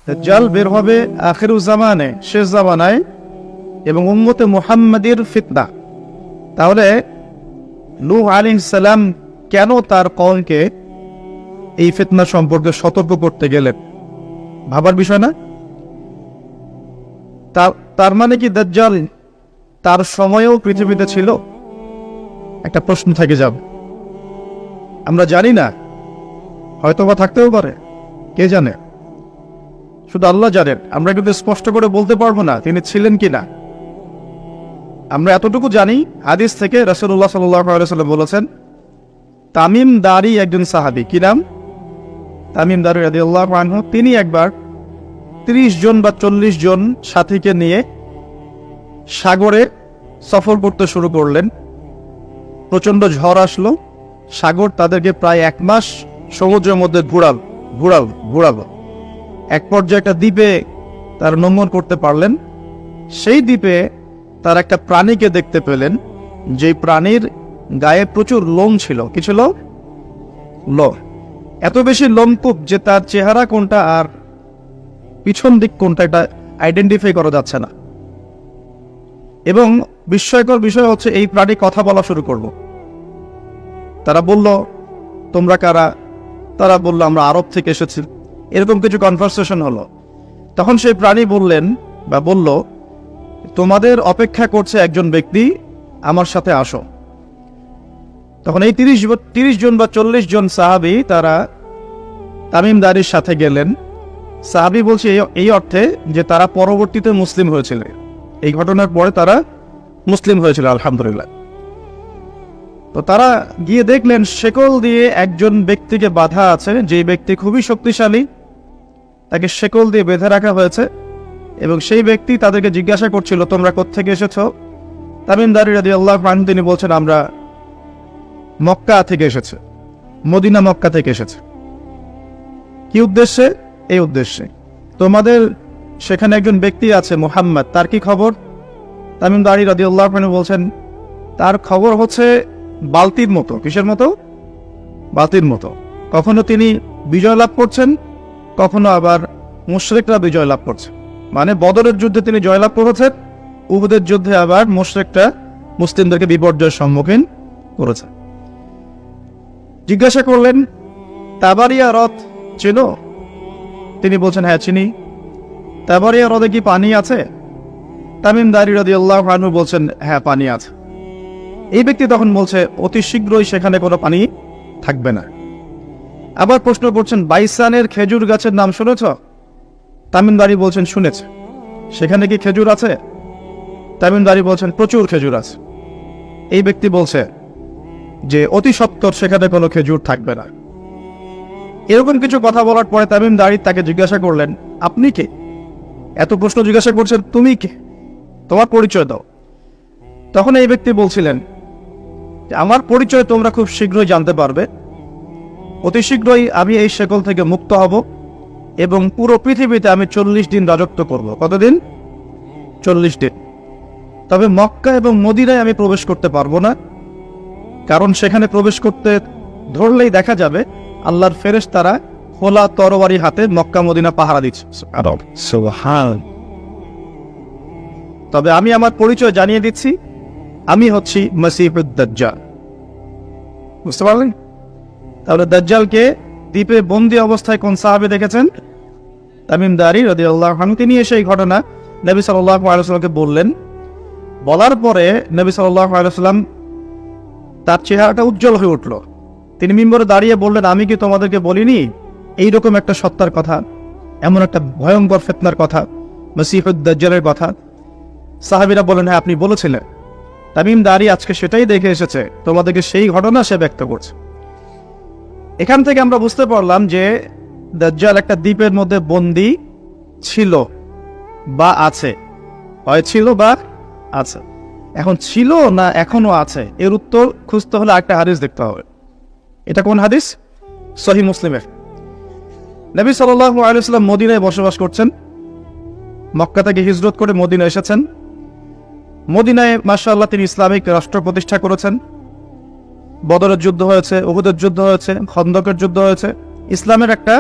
দাজ্জাল বের হবে আখিরুজ জামানে, শেষ জামানায়, এবং উম্মতে মুহাম্মাদের ফিতনা। তাহলে নূহ আলাইহিস সালাম কেন তার কওমকে এই ফিতনা সম্পর্কে সতর্ক করতে গেলেন? ভাবার বিষয় না? তার মানে কি দাজ্জাল তার সময়েও পৃথিবীতে ছিল? একটা প্রশ্ন থেকে যাবে। আমরা জানি না, হয়তোবা থাকতেও পারে, কে জানে? শুধু আল্লাহ জানেন। আমরা কিন্তু স্পষ্ট করে বলতে পারবো না তিনি ছিলেন কিনা। আমরা এতটুকু জানি, হাদিস থেকে রাসূলুল্লাহ সাল্লাল্লাহু আলাইহি ওয়াসাল্লাম বলেছেন, তামিম দারি একজন সাহাবী, কি নাম? তামিম দারি রাদিয়াল্লাহু আনহু। তিনি একবার 30 জন বা 40 জন সাথীকে নিয়ে সাগরে সফর করতে শুরু করলেন। প্রচন্ড ঝড় আসলো, সাগর তাদেরকে প্রায় 1 মাস সমুদ্রের মধ্যে ঘুরালো। এক পর্যায়ে একটা দ্বীপে তার নোঙর করতে পারলেন। সেই দ্বীপে তার একটা প্রাণীকে দেখতে পেলেন, যেই প্রাণীর গায়ে প্রচুর লোম ছিল। কি ছিল? লোম। এত বেশি লোমকূপ যে তার চেহারা কোনটা আর পিছন দিক কোনটা এটা আইডেন্টিফাই করা যাচ্ছে না। এবং বিস্ময়কর বিষয় হচ্ছে, এই প্রাণী কথা বলা শুরু করলো। তারা বলল, তোমরা কারা? তারা বলল, আমরা আরব থেকে এসেছি। এরকম কিছু কনভারসেশন হলো। তখন সেই প্রাণী বলল, তোমাদের অপেক্ষা করছে একজন ব্যক্তি, আমার সাথে আসো। তখন এই 30 জন বা 40 জন সাহাবী তারা তামিম দারির সাথে গেলেন। সাহাবী বলছে এই অর্থে যে তারা পরবর্তীতে মুসলিম হয়েছিল। এই ঘটনার পরে তারা মুসলিম হয়েছিল, আলহামদুলিল্লাহ। তো তারা গিয়ে দেখলেন শেকল দিয়ে একজন ব্যক্তিকে বাঁধা আছে, যে ব্যক্তি খুবই শক্তিশালী, তাকে শেকল দিয়ে বেঁধে রাখা হয়েছে। এবং সেই ব্যক্তি তাদেরকে জিজ্ঞাসা করছিল, তোমরা কোত্থেকে এসেছো? তামিম দারি রাদিয়াল্লাহু আনহু তিনি বলছেন, আমরা মক্কা থেকে এসেছে, মদিনা মক্কা থেকে এসেছে। কি উদ্দেশ্যে? এই উদ্দেশ্যে, তোমাদের সেখানে একজন ব্যক্তি আছে মুহাম্মদ, তার কি খবর? তামিম দারি রাদিয়াল্লাহু আনহু বলছেন, তার খবর হচ্ছে বালতির মতো। কিসের মতো? বালতির মতো। কখনো তিনি বিজয় লাভ করছেন, কখনো আবার মুশরিকরা বিজয় লাভ করছে। মানে বদরের যুদ্ধে তিনি জয়লাভ করেছেন, উহুদের যুদ্ধে আবার মুশরিকরা মুসলিমদেরকে বিপর্যয়ের সম্মুখীন করেছে। জিজ্ঞাসা করলেন, তাবারিয়া হ্রদ চেনো? তিনি বলছেন, হ্যাঁ চিনি। তাবারিয়া হ্রদে কি পানি আছে? তামিম দারি রাদিয়াল্লাহু আনহু বলছেন, হ্যাঁ পানি আছে। এই ব্যক্তি তখন বলছে, অতি শীঘ্রই সেখানে কোনো পানি থাকবে না। আবার প্রশ্ন করছেন, বাইসানের খেজুর গাছের নাম শুনেছ? তামিম দারি বলছেন, শুনেছে। সেখানে কি খেজুর আছে? তামিম দারি বলছেন, প্রচুর খেজুর আছে। এই ব্যক্তি বলছে যে অতি সত্বর সেখানে কোনো খেজুর থাকবে না। এরকম কিছু কথা বলার পরে তামিম দারি তাকে জিজ্ঞাসা করলেন, আপনি কে? এত প্রশ্ন জিজ্ঞাসা করছেন, তুমি কে? তোমার পরিচয় দাও। তখন এই ব্যক্তি বলছিলেন, আমার পরিচয় তোমরা খুব শীঘ্রই জানতে পারবে। অতি শীঘ্রই আমি এই শেকল থেকে মুক্ত হব এবং পুরো পৃথিবীতে আমি 40 দিন রাজত্ব করব। কতদিন? 40 দিন। তবে মক্কা এবং মদিনায় আমি প্রবেশ করতে পারবো না, কারণ সেখানে প্রবেশ করতে ধরলেই দেখা যাবে আল্লাহর ফেরেশতারা খোলা তরবারি হাতে মক্কা মদিনা পাহারা দিচ্ছে। তবে আমি আমার পরিচয় জানিয়ে দিচ্ছি, আমি হচ্ছি মসিহুদ দাজ্জাল। বুঝতে পারলেন? তাহলে দাজ্জালকে দ্বীপে বন্দী অবস্থায় কোন সাহাবী দেখেছেন? তামিম দারি রাদিয়াল্লাহু আনহু। তিনি এসে এই ঘটনা নবী সাল্লাল্লাহু আলাইহি ওয়াসাল্লামকে বললেন। বলার পরে নবী সাল্লাল্লাহু আলাইহি ওয়াসাল্লাম তার চেহারাটা উজ্জ্বল হয়ে উঠল। তিনি মিম্বরে দাঁড়িয়ে বললেন, আমি কি তোমাদেরকে বলিনি এইরকম একটা সত্তার কথা, এমন একটা ভয়ঙ্কর ফিতনার কথা, মসিহুদ দাজ্জালের কথা? সাহাবীরা বলেন, হ্যাঁ আপনি বলেছিলেন। তামিম দারি আজকে সেটাই দেখে এসেছে, তোমাদেরকে সেই ঘটনা সে ব্যক্ত করছে। এখান থেকে আমরা বুঝতে পারলাম যে দাজ্জাল একটা দ্বীপের মধ্যে বন্দী ছিল বা আছে। হয় ছিল বা আছে। এখন ছিল না এখনো আছে, এর উত্তর খুঁজতে হলে একটা হাদিস দেখতে হবে। এটা কোন হাদিস? সহিহ মুসলিমের। নবী সাল্লাল্লাহু আলাইহি ওয়াসাল্লাম মদিনায় বসবাস করছেন, মক্কা থেকে হিজরত করে মদিনায় এসেছেন। মদিনায় মাশাআল্লাহ তিনি ইসলামিক রাষ্ট্র প্রতিষ্ঠা করেছেন। বদরের যুদ্ধ হয়েছে, উহুদের যুদ্ধ হয়েছে, খন্দকের যুদ্ধ হয়েছে। ইসলামের একটা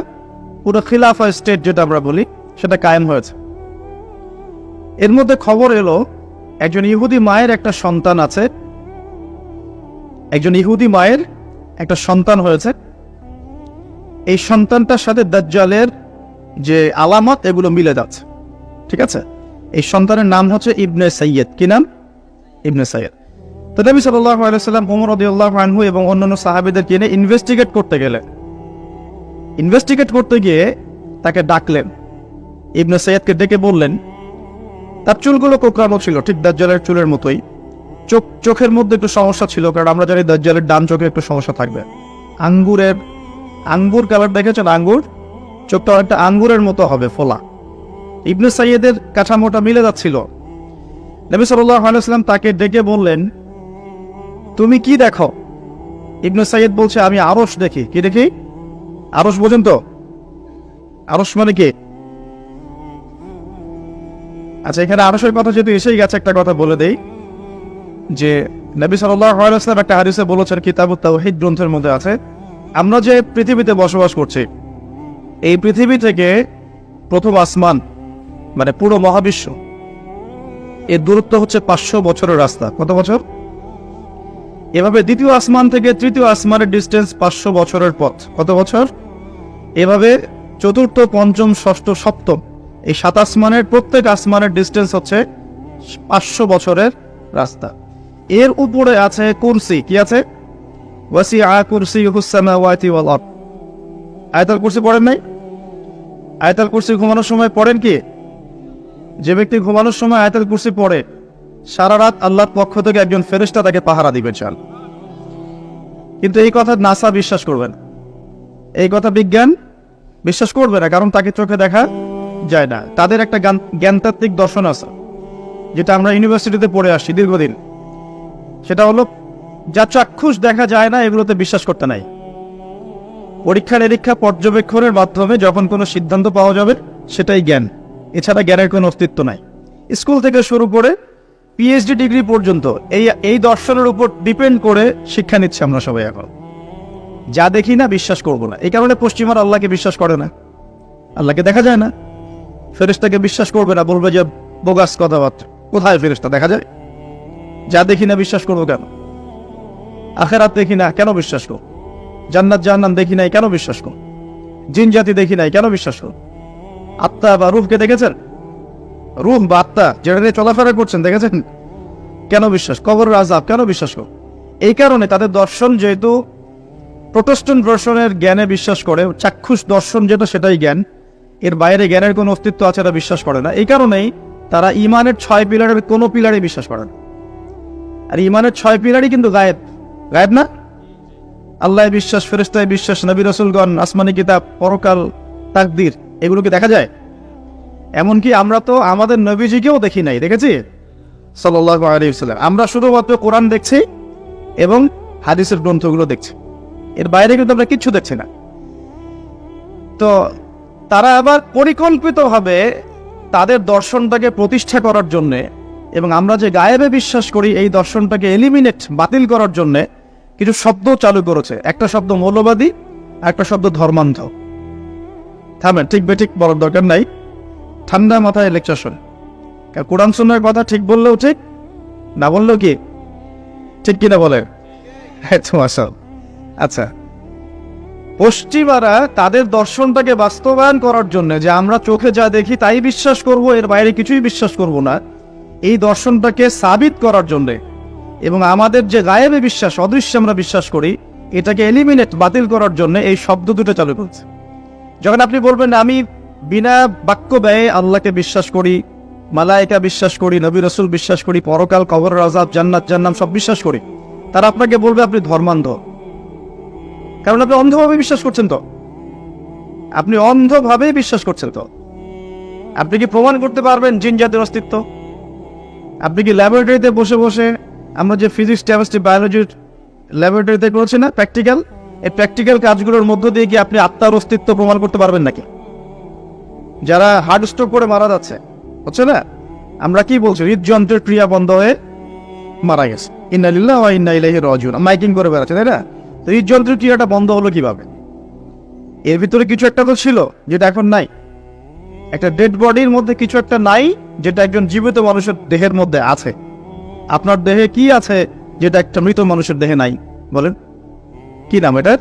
পুরো খিলাফা স্টেট যেটা আমরা বলি, সেটা কায়েম হয়েছে। এর মধ্যে খবর এলো একজন ইহুদি মায়ের একটা সন্তান আছে, একজন ইহুদি মায়ের একটা সন্তান হয়েছে। এই সন্তানটার সাথে দাজ্জালের যে আলামত এগুলো মিলে যাচ্ছে, ঠিক আছে? এই সন্তানের নাম হচ্ছে ইবনে সাইয়্যিদ। কি নাম? ইবনে সাইয়্যিদ। তো নবী সাল্লাল্লাহু আলাইহি সাল্লাম ওমর রাদিয়াল্লাহু আনহু এবং অন্যান্য সাহাবীদের নিয়ে ইনভেস্টিগেট করতে গেলেন। ইনভেস্টিগেট করতে গিয়ে তাকে ডাকলেন, ইবনে সাইয়্যিদকে ডেকে বললেন, তার চুলগুলো কোঁকড়ানো ছিল ঠিক দাজ্জালের চুলের মতোই। চোখের মধ্যে একটু সমস্যা ছিল, কারণ আমরা জানি দাজ্জালের ডান চোখে একটু সমস্যা থাকবে। আঙ্গুর কালার দেখেছেন? আঙ্গুর চোখটা একটা আঙ্গুরের মতো হবে, ফোলা। ইবনে সাইয়্যিদের কাঠামোটা মিলে যাচ্ছিল। নবী সাল্লাল্লাহু আলাইহি ওয়াসাল্লাম তাকে ডেকে বললেন, তুমি কি দেখো? ইবনে সাইয়্যিদ বলছে, আমি আরশ দেখি। কি দেখি? আরশ বোঝেন তো? আরশ মানে কি? আচ্ছা, এখানে আরশের কথা যেহেতু এসেই গেছে, একটা কথা বলে দেই যে নবী সাল্লাল্লাহু আলাইহি ওয়াসাল্লাম একটা হাদিসে বলেছেন, কিতাবুত তাওহীদ গ্রন্থের মধ্যে আছে, আমরা যে পৃথিবীতে বসবাস করছি, এই পৃথিবী থেকে প্রথম আসমান মানে পুরো মহাবিশ্ব, এর দূরত্ব হচ্ছে 500 বছরের রাস্তা। কত বছর? এভাবে দ্বিতীয় আসমান থেকে তৃতীয় আসমানের ডিস্টেন্স 500 বছরের পথ। কত বছর? এভাবে চতুর্থ, পঞ্চম, ষষ্ঠ, সপ্তম, এই 7 আসমানের প্রত্যেক আসমানের ডিস্টেন্স হচ্ছে 500 বছরের রাস্তা। এর উপরে আছে কুরসি। কি আছে? ওয়াসিআ কুরসিয়ুহুস সামাওয়াতি ওয়াল আরদ। আয়াতুল কুরসি পড়েন নাই? আয়াতুল কুরসি ঘুমানোর সময় পড়েন কি? যে ব্যক্তি ঘুমানোর সময় আয়াতুল কুরসি পড়ে, সারা রাত আল্লাহর পক্ষ থেকে একজন ফেরেশতা তাকে পাহারা দিবে চান। কিন্তু এই কথা নাসা বিশ্বাস করবেন, এই কথা বিজ্ঞান বিশ্বাস করবে না, কারণ তাকে চোখে দেখা যায় না। তাদের একটা জ্ঞানতাত্ত্বিক দর্শন আছে, যেটা আমরা ইউনিভার্সিটিতে পড়ে আসছি দীর্ঘদিন। সেটা হলো, যা চাক্ষুষ দেখা যায় না এগুলোতে বিশ্বাস করতে নাই। পরীক্ষা নিরীক্ষা পর্যবেক্ষণের মাধ্যমে যখন কোনো সিদ্ধান্ত পাওয়া যাবে সেটাই জ্ঞান, এছাড়া জ্ঞানের কোনো অস্তিত্ব নাই। স্কুল থেকে শুরু করে পিএইচডি ডিগ্রি পর্যন্ত এই দর্শনের উপর ডিপেন্ড করে শিক্ষা নিচ্ছে আমরা সবাই। এখন যা দেখি না বিশ্বাস করব না। এই কারণে পশ্চিমার আল্লাহকে বিশ্বাস করে না, আল্লাহকে দেখা যায় না। ফেরেশতাকে বিশ্বাস করবে না, বলবে যে বোগাস কথাবার্তা। কোথায় ফেরেশতা দেখা যায়? যা দেখি না বিশ্বাস করবো কেন? আখিরাত দেখি না, কেন বিশ্বাস করব? জান্নাত জাহান্নাম দেখি নাই, কেন বিশ্বাস করব? জিন জাতি দেখি নাই, কেন বিশ্বাস করব? আত্মা বা রূহকে দেখেছেন? রূহ বা আত্মা যেটা নিয়ে চলাফেরা করছেন দেখেছেন, কেন বিশ্বাস? কবরের আযাব, কেন বিশ্বাস করব? এই কারণে তাদের দর্শন যেহেতু প্রোটেস্ট্যান্ট দর্শনের জ্ঞানে বিশ্বাস করে, চাক্ষুষ দর্শন যেটা সেটাই জ্ঞান, এর বাইরে জ্ঞানের কোনো অস্তিত্ব আছে এটা বিশ্বাস করে না। এই কারণেই তারা ইমানের 6 পিলারের কোনো পিলারে বিশ্বাস করে না। আর ইমানের 6 পিলারই কিন্তু গায়েব। গায়েব না? আল্লাহ বিশ্বাস, ফেরেশতায় বিশ্বাস, নবী রাসূলগণ, আসমানি কিতাব, পরকাল, তাকদীর, এগুলোকে দেখা যায়। এমনকি আমরা তো আমাদের নবীজিকেও দেখি নাই, দেখেছি? সাল্লাল্লাহু আলাইহি ওয়াসাল্লাম। আমরা শুধুমাত্র কোরআন দেখছি এবং হাদিসের গ্রন্থগুলো দেখছি, এর বাইরে কিন্তু আমরা কিচ্ছু দেখছি না। তো তারা আবার পরিকল্পিতভাবে তাদের দর্শনটাকে প্রতিষ্ঠা করার জন্যে, এবং আমরা যে গায়েবে বিশ্বাস করি এই দর্শনটাকে এলিমিনেট, বাতিল করার জন্যে কিছু শব্দ চালু করেছে। একটা শব্দ মৌলবাদী, একটা শব্দ ধর্মান্ধ। থামেন, ঠিক বেঠিক বলার দরকার নাই, ঠান্ডা মাথায় লেকচার শোন। কোরআন সুন্নাহর কথা ঠিক বললেও ঠিক, না বললেও কি ঠিক, কিনা বলে? আচ্ছা, পশ্চিমারা তাদের দর্শনটাকে বাস্তবায়ন করার জন্য, যে আমরা চোখে যা দেখি তাই বিশ্বাস করব, এর বাইরে কিছুই বিশ্বাস করব না, এই দর্শনটাকে সাবিত করার জন্য, এবং আমাদের যে গায়েবে বিশ্বাস, অদৃশ্যে আমরা বিশ্বাস করি, এটাকে এলিমিনেট, বাতিল করার জন্য এই শব্দ দুটো চালু করছে। যখন আপনি বলবেন আমি বিনা বাক্য ব্যয়ে আল্লাহকে বিশ্বাস করি, মালায়েকা বিশ্বাস করি, নবী রাসূল বিশ্বাস করি, পরকাল, কবরের আযাব, জান্নাত জাহান্নাম সব বিশ্বাস করি, তারা আপনাকে বলবে আপনি ধর্মান্ধ। কারণ আপনি অন্ধভাবে বিশ্বাস করছেন। তো আপনি অন্ধভাবে বিশ্বাস করছেন। তো আপনি কি প্রমাণ করতে পারবেন জিন জাতির অস্তিত্ব? আপনি কি ল্যাবরেটরিতে বসে বসে, আমরা যে ফিজিক্স, কেমিস্ট্রি, বায়োলজির ল্যাবরেটরিতে করছি না প্র্যাকটিক্যাল, এই প্র্যাকটিক্যাল কাজগুলোর মধ্য দিয়ে কি আপনি আত্মার অস্তিত্ব প্রমাণ করতে পারবেন নাকি? যারা হার্ট স্ট্রোক করে মারা যাচ্ছে, হচ্ছে না, আমরা কি বলছি? হৃদযন্ত্রের ক্রিয়া বন্ধ হয়ে মারা গেছে, ইন্না লিল্লাহি ওয়া ইন্না ইলাইহি রাজিউন, মাইকিং করে বেড়াচ্ছে, তাই না? তো হৃদযন্ত্রের ক্রিয়াটা বন্ধ হলো কিভাবে? এর ভিতরে কিছু একটা তো ছিল যেটা এখন নাই। একটা ডেড বডির মধ্যে কিছু একটা নাই যেটা একজন জীবিত মানুষের দেহের মধ্যে আছে। আপনার দেহে কি আছে যেটা একটা মৃত মানুষের দেহে নাই? বলেন কি নাম এটার?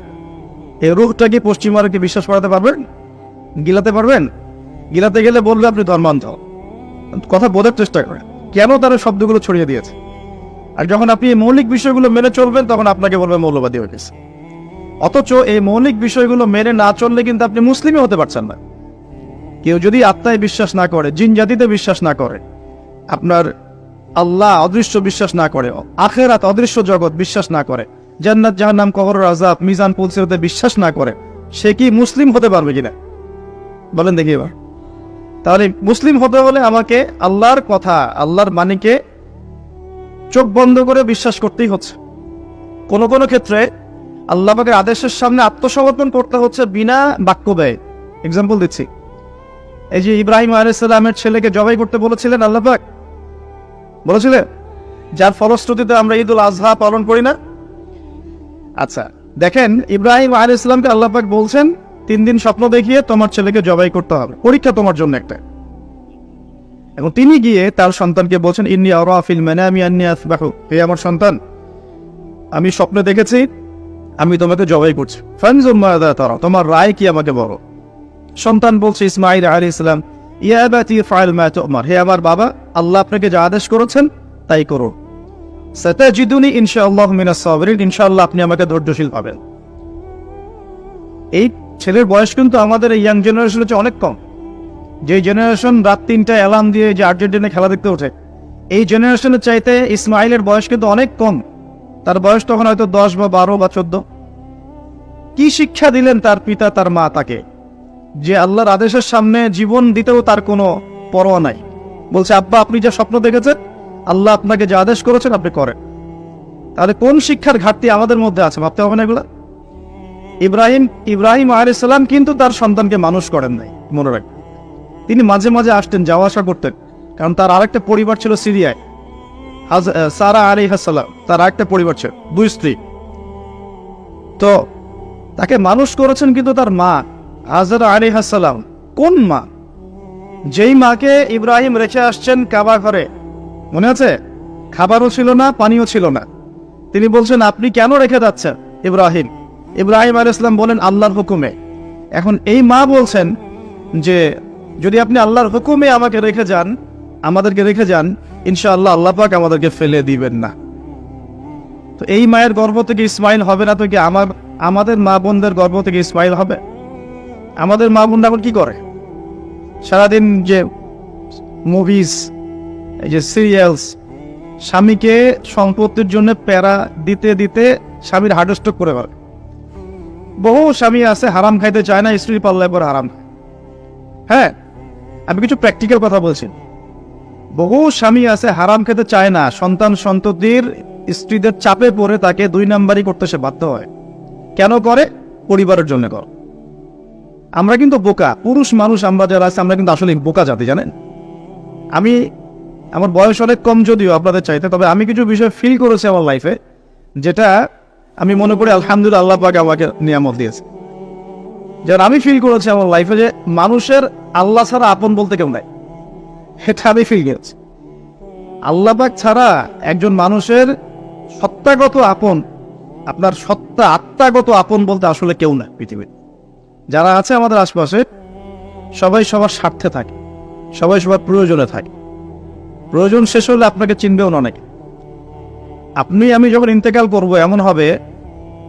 এই রূহটা কি পশ্চিমারা কি বিশ্বাস করাতে পারবেন? গিলাতে পারবেন? গিলাতে গেলে বলবে আপনি ধর্মান্ধ। কথা বোঝার চেষ্টা করেন কেন তারা শব্দগুলো ছড়িয়ে দিয়েছে। আর যখন আপনি এই মৌলিক বিষয়গুলো মেনে চলবেন তখন আপনাকে বলবে মৌলবাদী হয়ে গেছে। অথচ এই মৌলিক বিষয়গুলো মেনে না চললে কিন্তু আপনি মুসলিমই হতে পারছেন না। কেউ যদি আত্মায় বিশ্বাস না করে, জিন জাতিতে বিশ্বাস না করে, আপনার আল্লাহ অদৃশ্য বিশ্বাস না করে, আখেরাত অদৃশ্য জগৎ বিশ্বাস না করে, জান্নাত জাহান্নাম কবরের আযাব মিজান পুলসিরাতে বিশ্বাস না করে, সে কি মুসলিম হতে পারবে কিনা বলেন দেখি এবার। তাহলে মুসলিম হতে হলে আমাকে আল্লাহর কথা, আল্লাহর বাণীকে চোখ বন্ধ করে বিশ্বাস করতেই হচ্ছে। কোনো কোনো ক্ষেত্রে আল্লাহ পাকের আদেশের সামনে আত্মসমর্পণ করতে হচ্ছে বিনা বাক্য ব্যয়। এক্সাম্পল দিচ্ছি, এই যে ইব্রাহিম আলাইহিস সালামের ছেলেকে জবাই করতে বলেছিলেন আল্লাহ পাক, বলেছিলেন, যার ফলশ্রুতিতে আমরা ঈদুল আজহা পালন করি না। আচ্ছা দেখেন, ইব্রাহিম আলাইহিস সালামকে আল্লাহ পাক বলছেন 3 দিন স্বপ্ন দেখিয়ে তোমার ছেলেকে জবাই করতে হবে, পরীক্ষা তোমার জন্য একটা। এখন তিনি গিয়ে তার সন্তানকে বলছেন, ইন্নী আরা ফিল মানামি আন্নী আসবাহু, হে আমার সন্তান, আমি স্বপ্নে দেখেছি আমি তোমাকে জবাই করছি, ফানজুর মাযা তারা, তোমার রায় কি আমাকে বলো। সন্তান বলছে ইসমাঈল আলাইহিস সালাম, ইয়া আবাতি ফাআল মা তু'মার, হে আমার বাবা, আল্লাহ আপনাকে যা আদেশ করেছেন তাই করো। সাতাজিদুনি ইনশাআল্লাহু মিনাস সাবিরিন, ইনশাআল্লাহ আপনি আমাকে ধৈর্যশীল পাবেন। এই ছেলের বয়স কিন্তু আমাদের এই ইয়াং জেনারেশনের চেয়ে অনেক কম। যে জেনারেশন রাত 3টায় অ্যালার্ম দিয়ে যে আর্জেন্টিনা খেলা দেখতে ওঠে, এই জেনারেশনের চাইতে ইসমাইলের বয়স কিন্তু অনেক কম। তার বয়স তখন হয়তো 10 বা 12 বা 14। কি শিক্ষা দিলেন তার পিতা তার মা তাকে, যে আল্লাহর আদেশের সামনে জীবন দিতেও তার কোনো পরোয়া নাই। বলছে, আব্বা আপনি যা স্বপ্ন দেখেছেন, আল্লাহ আপনাকে যা আদেশ করেছেন আপনি করেন। তাহলে কোন শিক্ষার ঘাটতি আমাদের মধ্যে আছে ভাবতে হবে না এগুলা। ইব্রাহিম আলাইহিস সালাম কিন্তু তার সন্তানকে মানুষ করেন নাই, মনে রাখবেন। তিনি মাঝে মাঝে আসতেন, যাওয়া আসা করতেন, কারণ তার আরেকটা পরিবার ছিল সিরিয়ায়। সারা আলাইহিস সালাম, তার আরেকটা পরিবার ছিল, 2 স্ত্রী। তো তাকে মানুষ করেছেন কিন্তু তার মা হাজরা আলাইহিস সালাম। কোন মা? যেই মাকে ইব্রাহিম রেখে আসছেন কাবা ঘরে, মনে আছে? খাবারও ছিল না, পানিও ছিল না। তিনি বলছেন, আপনি কেন রেখে যাচ্ছেন ইব্রাহিম? ইব্রাহিম আলাইহিস সালাম বলেন, আল্লাহর হুকুমে। এখন এই মা বলছেন যে যদি আপনি আল্লাহর হুকুমে আমাকে রেখে যান, আমাদেরকে রেখে যান, ইনশাআল্লাহ আল্লাহ পাক আমাদেরকে ফেলে দিবেন না। তো এই মায়ের গর্ভ থেকে ইসমাইল হবে না তো কি আমাদের মা বোনদের গর্ভ থেকে ইসমাইল হবে? আমাদের মা বোনরা এখন কি করে? সারাদিন যে মুভিজ, এই যে সিরিয়ালস, স্বামীকে সম্পত্তির জন্য প্যারা দিতে দিতে স্বামীর হার্ট স্ট্রোক করে ফেলে। বহু স্বামী আছে হারাম খাইতে চায় না, স্ত্রীর পাল্লায় পরে হারাম। হ্যাঁ, আমি কিছু প্র্যাকটিক্যাল কথা বলছি। বহু স্বামী আছে হারাম খেতে চায় না, সন্তান সন্ততির স্ত্রীদের চাপে পড়ে তাকে 2 নাম্বারই করতে সে বাধ্য হয়। কেন করে? পরিবারের জন্য করে। আমরা কিন্তু বোকা পুরুষ মানুষ, আমরা যারা আছে আমরা কিন্তু আসলে বোকা জাতি, জানেন। আমার বয়স অনেক কম যদিও আপনাদের চাইতে, তবে আমি কিছু বিষয় ফিল করেছি আমার লাইফে, যেটা আমি মনে করি আলহামদুলিল্লাহ আল্লাহ পাক আমাকে নিয়ামত দিয়েছে। যেমন আমি ফিল করেছি আমার লাইফে যে মানুষের আল্লাহ ছাড়া আপন বলতে কেউ নাই, এটা আমি ফিল করেছি। আল্লাহ পাক ছাড়া একজন মানুষের সত্তাগত আপন, আপনার সত্তা আত্মাগত আপন বলতে আসলে কেউ না পৃথিবীর। যারা আছে আমাদের আশপাশে সবাই সবার স্বার্থে থাকে, সবাই সবার প্রয়োজনে থাকে। প্রয়োজন শেষ হলে আপনাকে চিনবেও না অনেকে। আপনি আমি যখন ইন্তেকাল করব, এমন হবে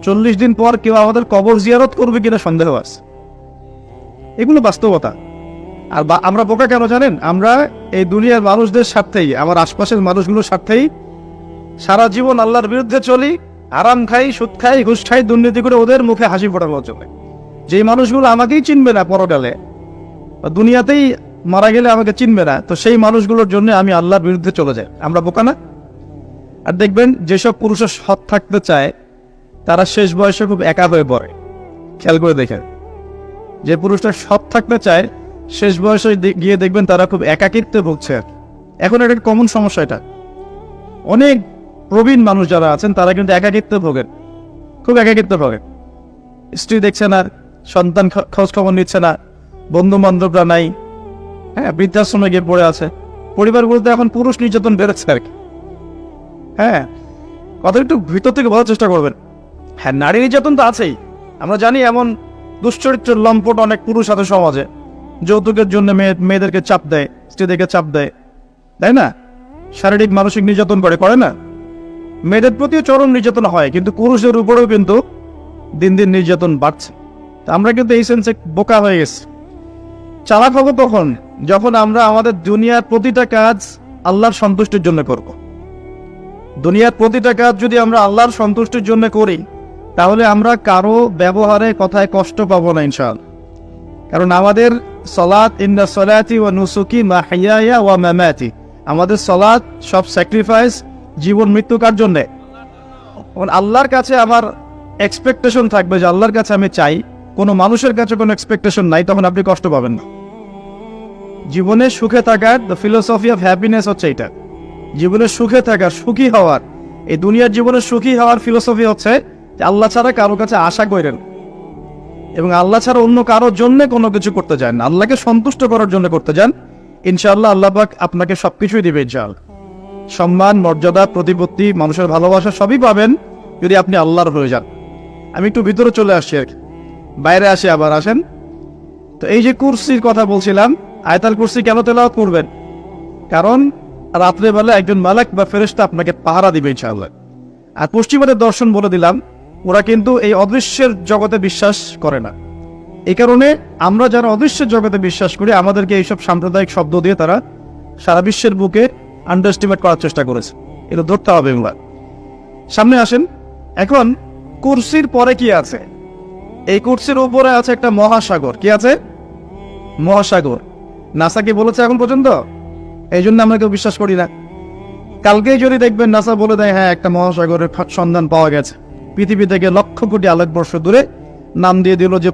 40 দিন পর কেউ আমাদের কবর জিয়ারত করবে কিনা সন্দেহ আছে। এগুলো বাস্তবতা। আর আমরা বোকা কেন জানেন? আমরা এই দুনিয়ার মানুষদের স্বার্থেই, আমার আশপাশের মানুষগুলোর স্বার্থেই সারা জীবন আল্লাহর বিরুদ্ধে চলি, আরাম খাই, সুদ খাই, ঘুষ খাই, দুর্নীতি করে ওদের মুখে হাসি ফোটানোর জন্য। যেই মানুষগুলো আমাকেই চিনবে না পরকালে, দুনিয়াতেই মারা গেলে আমাকে চিনবে না, তো সেই মানুষগুলোর জন্য আমি আল্লাহর বিরুদ্ধে চলে যাই। আমরা বোকা না? আর দেখবেন যেসব পুরুষের সৎ থাকতে চায় তারা শেষ বয়সে খুব একা হয়ে পড়ে। খেয়াল করে দেখেন, যে পুরুষটা সৎ থাকতে চায় শেষ বয়সে গিয়ে দেখবেন তারা খুব একাকিত্বে ভুগছে। এখন এটা কমন সমস্যা। এটা অনেক প্রবীণ মানুষ যারা আছেন তারা কিন্তু একাকিত্বে ভোগেন, খুব একাকিত্বে ভোগেন। স্ত্রী দেখছে না, সন্তান খোঁজ খবর নিচ্ছে না, বন্ধু বান্ধবরা নাই, হ্যাঁ, বৃদ্ধাশ্রমে গিয়ে পড়ে আছে। পরিবারগুলোতে এখন পুরুষ নির্যাতন বেড়েছে আর কি। হ্যাঁ, কথা একটু ভিতর থেকে বলার চেষ্টা করবেন। হ্যাঁ, নারী নির্যাতন তো আছেই, আমরা জানি। এমন দুশ্চরিত্রের লম্পট অনেক পুরুষ আছে সমাজে, যৌতুকের জন্য মেয়েদেরকে চাপ দেয়, স্ত্রীদেরকে চাপ দেয়, তাই না? শারীরিক মানসিক নির্যাতন করে না? মেয়েদের প্রতিও চরম নির্যাতন হয়, কিন্তু পুরুষদের উপরেও কিন্তু দিন দিন নির্যাতন বাড়ছে। আমরা কিন্তু এই সেন্সে বোকা হয়ে গেছি। চালাক হবো তখন যখন আমরা আমাদের দুনিয়ার প্রতিটা কাজ আল্লাহর সন্তুষ্টির জন্য করব। দুনিয়ার প্রতিটা কাজ যদি আমরা আল্লাহর সন্তুষ্টির জন্য করি, তাহলে আমরা কারো ব্যবহারে কথায় কষ্ট পাবো না ইনশাআল্লাহ। কারণ আমাদের সলাত, ইন্না সলাতি ওয়া নুসুকি মাহইয়ায়া ওয়া মামাতি, আমাদের সলাত সব স্যাক্রিফাইস, জীবন মৃত্যু কার জন্যে? আল্লাহর কাছে আমার এক্সপেকটেশন থাকবে যে আল্লাহর কাছে আমি চাই, কোনো মানুষের কাছে কোনো এক্সপেকটেশন নাই, তখন আপনি কষ্ট পাবেন না। জীবনে সুখে থাকার দ্য ফিলোসফি অফ হ্যাপিনেস হচ্ছে এটা। জীবনে সুখে থাকার, সুখী হওয়ার, এই দুনিয়ার জীবনে সুখী হওয়ার ফিলোসফি হচ্ছে যে আল্লাহ ছাড়া কারো কাছে আশা করেন, এবং আল্লাহ ছাড়া অন্য কারোর জন্য কোনো কিছু করতে চান না, আল্লাহকে সন্তুষ্ট করার জন্য করতে যান। ইনশাআল্লাহ আল্লাহ পাক আপনাকে সবকিছুই দিবে ইনশাআল্লাহ। সম্মান, মর্যাদা, প্রতিপত্তি, মানুষের ভালোবাসা সবই পাবেন যদি আপনি আল্লাহর হয়ে যান। আমি একটু ভিতরে চলে আসছি আর কি, বাইরে আসি আবার, আসেন। তো এই যে কুরসির কথা বলছিলাম, আয়াতুল কুরসি কেন তেলাওয়াত করবেন? কারণ রাত্রেবেলা একজন মালাক বা ফেরেশতা আপনাকে পাহারা দিবে ইনশাআল্লাহ। আর পশ্চিমাদের দর্শন বলে দিলাম, ওরা কিন্তু এই অদৃশ্যের জগতে বিশ্বাস করে না। এই কারণে আমরা যারা অদৃশ্যের জগতে বিশ্বাস করি, আমাদেরকে এইসব সাম্প্রদায়িক শব্দ দিয়ে তারা সারা বিশ্বের বুকে আন্ডারস্টিমেট করার চেষ্টা করেছে। এটা ধরতে হবে এগুলা। সামনে আসেন। এখন কুরসির পরে কি আছে? এই কুরসির উপরে আছে একটা মহাসাগর। কি আছে? মহাসাগর। নাসা কি বলেছে এখন পর্যন্ত? এই জন্য আমরা কেউ বিশ্বাস করি না। কালকেই যদি দেখবেন নাসা বলে দেয় হ্যাঁ একটা মহাসাগরের সন্ধান পাওয়া গেছে, পৃথিবী থেকে লক্ষ কোটি আলোকবর্ষ দূরে, নাম দিয়ে দিল যে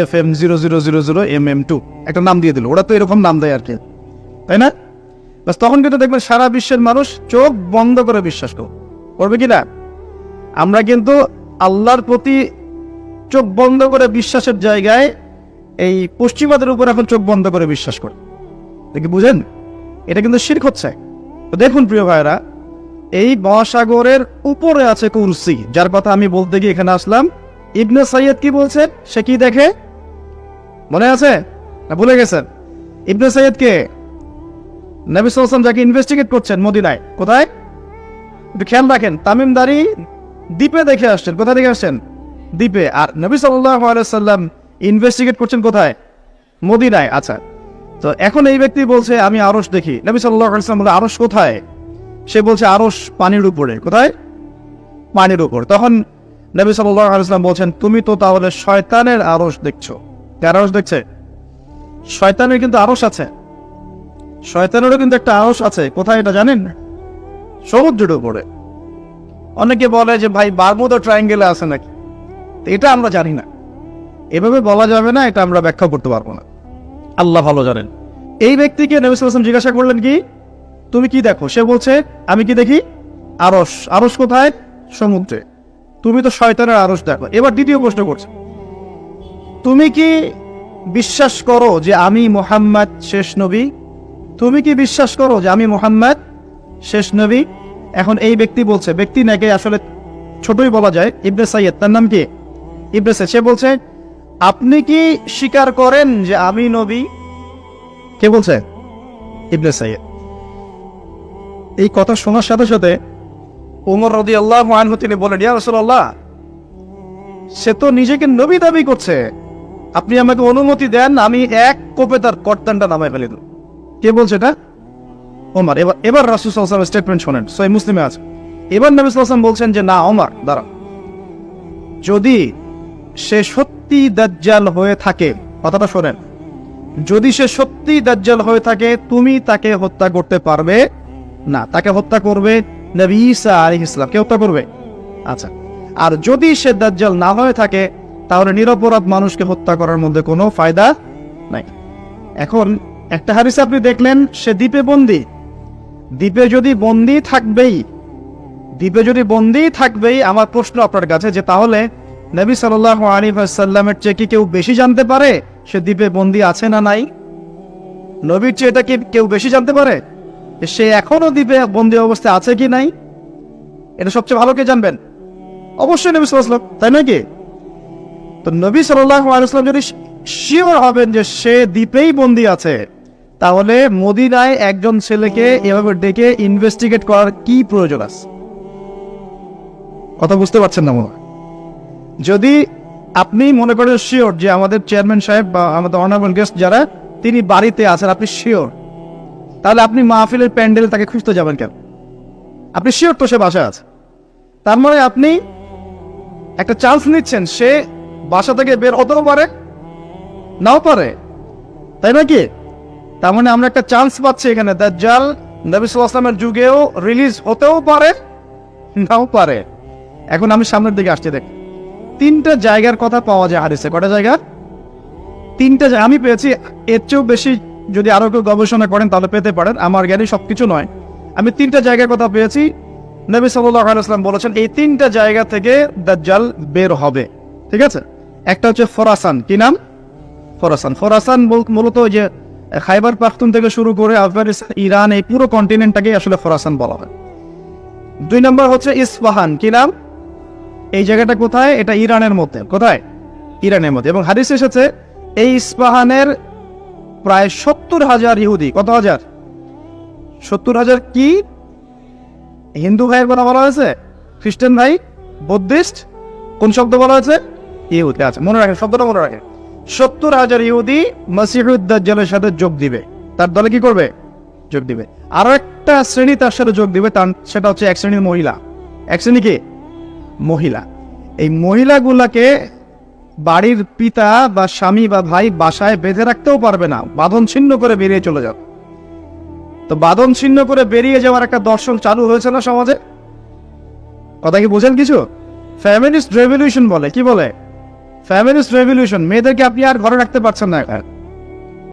.FM0000mm2, একটা নাম দিয়ে দিল। ওরা তো এরকম নাম দেয় আর কি, তাই না? বাস তখন কিন্তু দেখবেন সারা বিশ্বের মানুষ চোখ বন্ধ করে বিশ্বাস করবে কি না? আমরা কিন্তু আল্লাহর প্রতি চোখ বন্ধ করে বিশ্বাসের জায়গায় এই পশ্চিমাদের উপর এখন চোখ বন্ধ করে বিশ্বাস করি। দেখি বুঝেন, এটা কিন্তু শিরক হচ্ছে। তো দেখুন প্রিয় ভাইরা, এই মহাসাগরের উপরে আছে কুরসি, যার কথা আমি বলতে গিয়ে এখানে আসলাম। ইবনে সাইয়্যিদ কি বলছে? সে কি দেখে মনে আছে না ভুলে গেছেন? ইবনে সাইয়্যিদ কে? নবী সাল্লাল্লাহু আলাইহি ওয়াসাল্লাম যাকে ইনভেস্টিগেট করছেন মদিনায়, কোথায় একটু খেয়াল রাখেন, তামিমদারি দ্বীপে দেখে আসছেন। কোথায় দেখে আসছেন? দ্বীপে। আর নবী সাল্লাল্লাহু আলাইহি ওয়াসাল্লাম ইনভেস্টিগেট করছেন কোথায়? মদিনায়। আচ্ছা, তো এখন এই ব্যক্তি বলছে আমি আরশ দেখি। নবী সাল্লাল্লাহু আলাইহি ওয়াসাল্লাম বলে আরশ কোথায়? সে বলছে আরশ পানির উপরে। কোথায়? পানির উপর। তখন নবী সাল্লাল্লাহু আলাইহি ওয়াসাল্লাম বলছেন তুমি তো তাহলে শয়তানের আরশ দেখছো। কার আরশ দেখছে? শয়তানের কিন্তু আরশ আছে, শয়তানেরও কিন্তু একটা আরশ আছে। কোথায় এটা জানেন? সমুদ্রের উপরে। অনেকে বলে যে ভাই বারমুদা ট্রায়াঙ্গেলে আছে নাকি, এটা আমরা জানি না, এভাবে বলা যাবে না, এটা আমরা ব্যাখ্যা করতে পারবো না, আল্লাহ ভালো জানেন। এই ব্যক্তিকে নবী সাল্লাল্লাহু আলাইহি ওয়াসাল্লাম জিজ্ঞাসা করলেন কি তুমি কি দেখো? সে বলছে আমি কি দেখি? আরশ। আরশ কোথায়? সমুদ্রে। তুমি তো শয়তানের আরশ দেখো। এবার দ্বিতীয় প্রশ্ন করছে, তুমি কি বিশ্বাস করো যে আমি মুহাম্মদ শেষ নবী? তুমি কি বিশ্বাস করো যে আমি মুহাম্মদ শেষ নবী? এখন এই ব্যক্তি বলছে, ব্যক্তি নাকি আসলে ছোটই বলা যায়, ইবনে সাইয়্যিদ, তার নাম কি? ইবনে সাইয়্যিদ। সে বলছে আপনি কি স্বীকার করেন যে আমি নবী? কে বলছে? ইবনে সাইয়্যিদ। এই কথা শোনার সাথে সাথে ওমর রাদিয়াল্লাহু আনহু তিনি বলেন ইয়া রাসূলুল্লাহ, সে তো নিজেকে নবী দাবি করছে, আপনি আমাকে অনুমতি দেন আমি এক কোপে তার কর্তানটা নামায় ফেলে দেব। কে বলছে এটা? ওমর। এবার রাসূল সাল্লাল্লাহু আলাইহি ওয়াসাল্লাম স্টেটমেন্ট শোনেন, সহিহ মুসলিমে আছে। এবার নবী সাল্লাল্লাহু আলাইহি ওয়াসাল্লাম বলছেন যে না ওমর দাঁড়াও, যদি সে সত্যি দাজ্জাল হয়ে থাকে, কথাটা শোনেন, যদি সে সত্যি দাজ্জাল হয়ে থাকে তুমি তাকে হত্যা করতে পারবে না, তাকে হত্যা করবে নবী ঈসা আলাইহিস সালাম, কে হত্যা করবে? আচ্ছা, আর যদি সে দাজ্জাল না হয়ে থাকে তাহলে নিরপরাধ মানুষকে হত্যা করার মধ্যে কোনো ফায়দা নাই। এখন একটা হাদিসে আপনি দেখলেন সে দ্বীপে বন্দী। দ্বীপে যদি বন্দী থাকবেই, আমার প্রশ্ন আপনার কাছে যে তাহলে নবী সাল্লাল্লাহু আলাইহি ওয়াসাল্লামের চেয়ে কি কেউ বেশি জানতে পারে সে দ্বীপে বন্দী আছে না নাই? নবীর চেয়ে এটা কি কেউ বেশি জানতে পারে যে সে এখনো দ্বীপে বন্দি অবস্থায় আছে কি নাই? এটা সবচেয়ে ভালো কে জানবেন? অবশ্যই নবী সাল্লাল্লাহু আলাইহি ওয়াসাল্লাম, তাই নয় কি? তো নবী সাল্লাল্লাহু আলাইহি ওয়াসাল্লাম যদি শিওর হবেন যে সে দ্বীপেই বন্দি আছে, তাহলে মদিনায় একজন ছেলেকে এভাবে ডেকে ইনভেস্টিগেট করার কি প্রয়োজন আছে? কথা বুঝতে পারছেন না মনে হয়? যদি আপনি মনে করেন শিওর যে আমাদের চেয়ারম্যান সাহেব বা আমাদের অনারেবল গেস্ট যারা, তিনি বাড়িতে আছেন, আপনি শিওর, তাহলে আপনি মাহফিলের প্যান্ডেলে তাকে খুঁজতে যাবেন কেন? আপনি শিওর তো সে বাসায় আছে। তার মানে আপনি একটা চান্স নিচ্ছেন, সে বাসা থেকে বের হতেও পারে, নাও পারে, তাই নাকি? তার মানে আমরা একটা চান্স পাচ্ছি এখানে, দাজ্জাল নবী সাল্লাল্লাহু আলাইহি ওয়াসাল্লামের যুগেও রিলিজ হতেও পারে, নাও পারে। এখন আমি সামনের দিকে আসছি, দেখ তিনটা জায়গার কথা পাওয়া যায় হাদিসে। কটা জায়গা? তিনটা জায়গা আমি পেয়েছি। এর চেয়েও বেশি যদি আরো কেউ গবেষণা করেন তাহলে পেতে পারেন, আমার জ্ঞানী সবকিছু নয়। আমি তিনটা জায়গার কথা পেয়েছি। নবী সাল্লাল্লাহু আলাইহি ওয়াসাল্লাম বলেছেন এই তিনটা জায়গা থেকে দাজ্জাল বের হবে। ঠিক আছে? একটা হচ্ছে ফরাসান। কি নাম? ফরাসান। ফরাসান মূলত ওই যে খাইবার পাখতুন থেকে শুরু করে আফগানিস্তান, ইরান, এই পুরো কন্টিনেন্টটাকে আসলে ফরাসান বলা হয়। 2 নম্বর হচ্ছে ইস্পাহান। কি নাম? এই জায়গাটা কোথায়? এটা ইরানের মধ্যে। কোথায়? ইরানের মধ্যে। এবং হাদিস এসেছে এই ইস্পাহানের প্রায় 70,000 ইহুদি। কত হাজার? 70,000 কি হিন্দু ভাইয়ের কথা বলা হয়েছে? খ্রিস্টান ভাই? বুদ্ধিস্ট? কোন শব্দ বলা হয়েছে? ইহুদি। আচ্ছা, মনে রাখেন, শব্দটা মনে রাখেন। 70,000 ইহুদি মসিহুদ দাজ্জালের সাথে যোগ দিবে। তার দলে কি করবে? যোগ দিবে। আরো একটা শ্রেণী তার সাথে যোগ দিবে, সেটা হচ্ছে এক শ্রেণীর মহিলা। এক শ্রেণী কি? মহিলা। এই মহিলাগুলাকে বাড়ির পিতা বা স্বামী বা ভাই বাসায় বেঁধে রাখতেও পারবে না, বাঁধন ছিন্ন করে বেরিয়ে চলে যাবে। তো বাঁধন ছিন্ন করে বেরিয়ে যাওয়ার একটা দর্শন চালু হয়েছে না সমাজে? কথা কি বোঝেন কিছু? ফ্যামিলিস্ট রেভলিউশন বলে। কি বলে? ফ্যামিলিস্ট রেভলিউশন। মেয়েদেরকে আপনি আর ঘরে রাখতে পারছেন না।